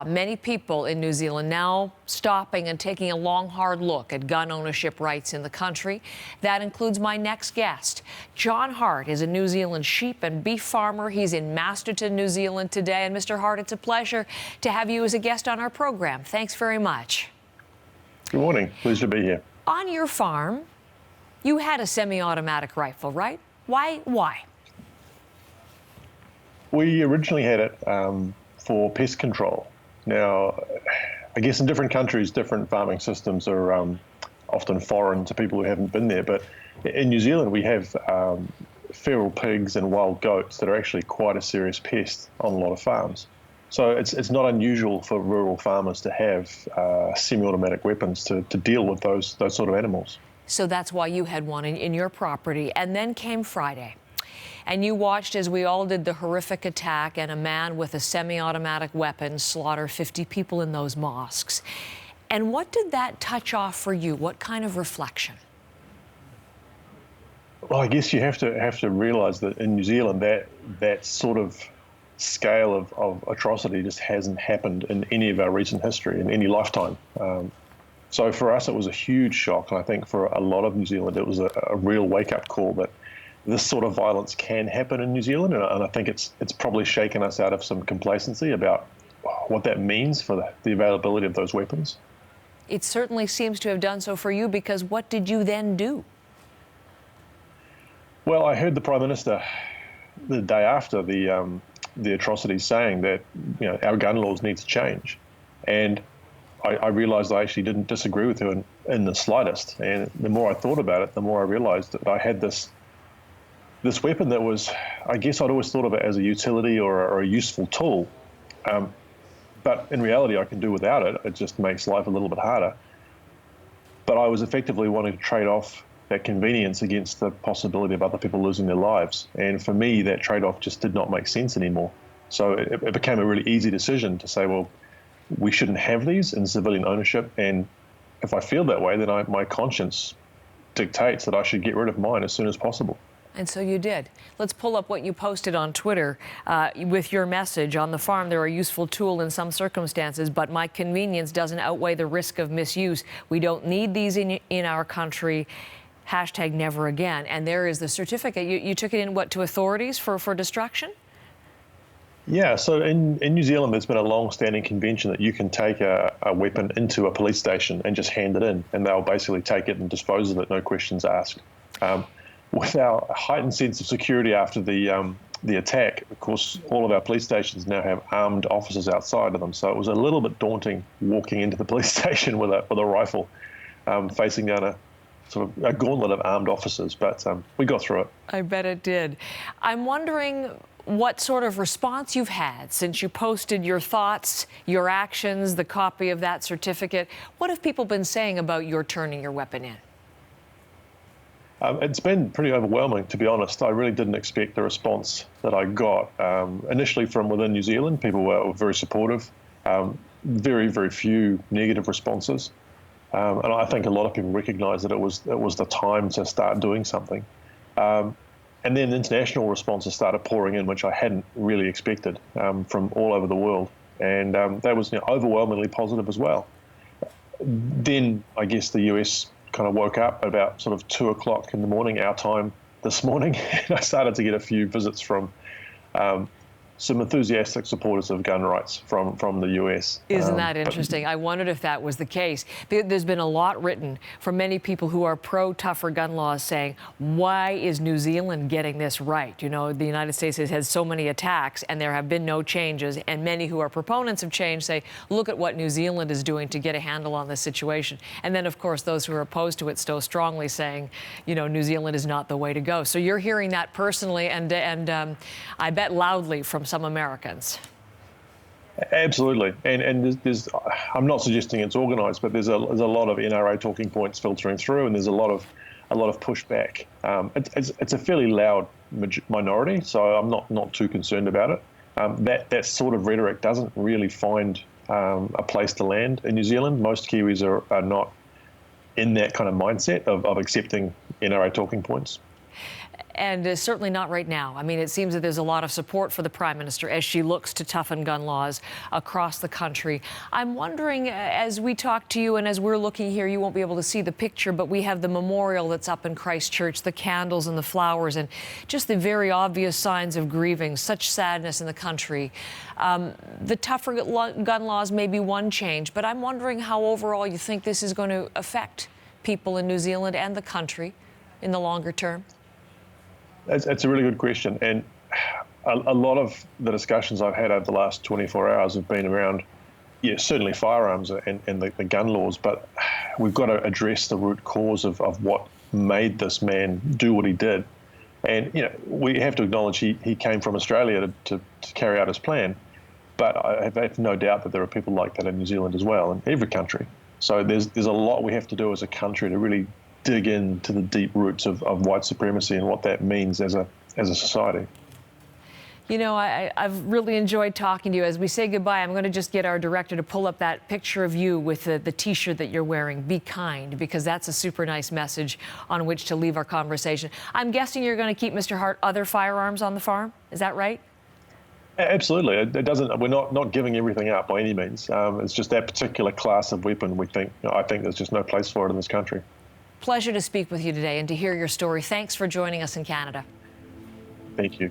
Many people in New Zealand now stopping and taking a long, hard look at gun ownership rights in the country. That includes my next guest. John Hart is a New Zealand sheep and beef farmer. He's in Masterton, New Zealand today. And Mr. Hart, it's a pleasure to have you as a guest on our program. Thanks very much. Good morning. Pleased to be here. On your farm, you had a semi-automatic rifle, right? Why? We originally had it for pest control. Now, I guess in different countries, different farming systems are often foreign to people who haven't been there. But in New Zealand, we have feral pigs and wild goats that are actually quite a serious pest on a lot of farms. So it's not unusual for rural farmers to have semi-automatic weapons to deal with those sort of animals. So that's why you had one in your property. And then came Friday. And you watched, as we all did, the horrific attack and a man with a semi-automatic weapon slaughter 50 people in those mosques. And what did that touch off for you? What kind of reflection? Well, I guess you have to realise that in New Zealand, that sort of scale of atrocity just hasn't happened in any of our recent history, in any lifetime. So for us, it was a huge shock. And I think for a lot of New Zealand, it was a real wake-up call that this sort of violence can happen in New Zealand, and I think it's probably shaken us out of some complacency about what that means for the availability of those weapons. It certainly seems to have done so for you, because what did you then do? Well, I heard the Prime Minister the day after the atrocities saying that our gun laws need to change, and I realised I actually didn't disagree with her in the slightest. And the more I thought about it, the more I realised that I had this weapon that was, I guess I'd always thought of it as a utility or a useful tool. But in reality, I can do without it. It just makes life a little bit harder. But I was effectively wanting to trade off that convenience against the possibility of other people losing their lives. And for me, that trade-off just did not make sense anymore. So it became a really easy decision to say, well, we shouldn't have these in civilian ownership. And if I feel that way, then my conscience dictates that I should get rid of mine as soon as possible. And so you did. Let's pull up what you posted on Twitter with your message. On the farm, they're a useful tool in some circumstances, but my convenience doesn't outweigh the risk of misuse. We don't need these in our country. Hashtag never again. And there is the certificate. You took it in, what, to authorities for destruction? Yeah, so in New Zealand, there's been a long-standing convention that you can take a weapon into a police station and just hand it in, and they'll basically take it and dispose of it, no questions asked. With our heightened sense of security after the attack, of course, all of our police stations now have armed officers outside of them. So it was a little bit daunting walking into the police station with a rifle, facing down a gauntlet of armed officers. But we got through it. I bet it did. I'm wondering what sort of response you've had since you posted your thoughts, your actions, the copy of that certificate. What have people been saying about your turning your weapon in? It's been pretty overwhelming, to be honest. I really didn't expect the response that I got. Initially from within New Zealand, people were very supportive, very, very few negative responses. And I think a lot of people recognised that it was the time to start doing something. And then international responses started pouring in, which I hadn't really expected from all over the world. And that was overwhelmingly positive as well. Then I guess the US kind of woke up at about sort of 2 o'clock in the morning, our time this morning, and I started to get a few visits from some enthusiastic supporters of gun rights from the US. Isn't that interesting? I wondered if that was the case. There's been a lot written from many people who are pro-tougher gun laws saying, why is New Zealand getting this right? The United States has had so many attacks and there have been no changes. And many who are proponents of change say, look at what New Zealand is doing to get a handle on this situation. And then, of course, those who are opposed to it so strongly saying, New Zealand is not the way to go. So you're hearing that personally and I bet loudly from some Americans. Absolutely, and there's I'm not suggesting it's organised, but there's a lot of NRA talking points filtering through, and there's a lot of pushback. It's a fairly loud minority, so I'm not too concerned about it. That sort of rhetoric doesn't really find a place to land in New Zealand. Most Kiwis are not in that kind of mindset of accepting NRA talking points. and certainly not right now. I mean, it seems that there's a lot of support for the Prime Minister as she looks to toughen gun laws across the country. I'm wondering, as we talk to you and as we're looking here, you won't be able to see the picture, but we have the memorial that's up in Christchurch, the candles and the flowers, and just the very obvious signs of grieving, such sadness in the country. The tougher gun laws may be one change, but I'm wondering how overall you think this is going to affect people in New Zealand and the country in the longer term? That's a really good question. And a lot of the discussions I've had over the last 24 hours have been around, certainly firearms and the gun laws, but we've got to address the root cause of what made this man do what he did. And, we have to acknowledge he came from Australia to carry out his plan. But I have no doubt that there are people like that in New Zealand as well, in every country. So there's a lot we have to do as a country to really dig into the deep roots of white supremacy and what that means as a society. I've really enjoyed talking to you. As we say goodbye, I'm going to just get our director to pull up that picture of you with the T-shirt that you're wearing. Be kind, because that's a super nice message on which to leave our conversation. I'm guessing you're going to keep, Mr. Hart, other firearms on the farm. Is that right? Absolutely. It doesn't. We're not giving everything up by any means. It's just that particular class of weapon. I think there's just no place for it in this country. Pleasure to speak with you today and to hear your story. Thanks for joining us in Canada. Thank you.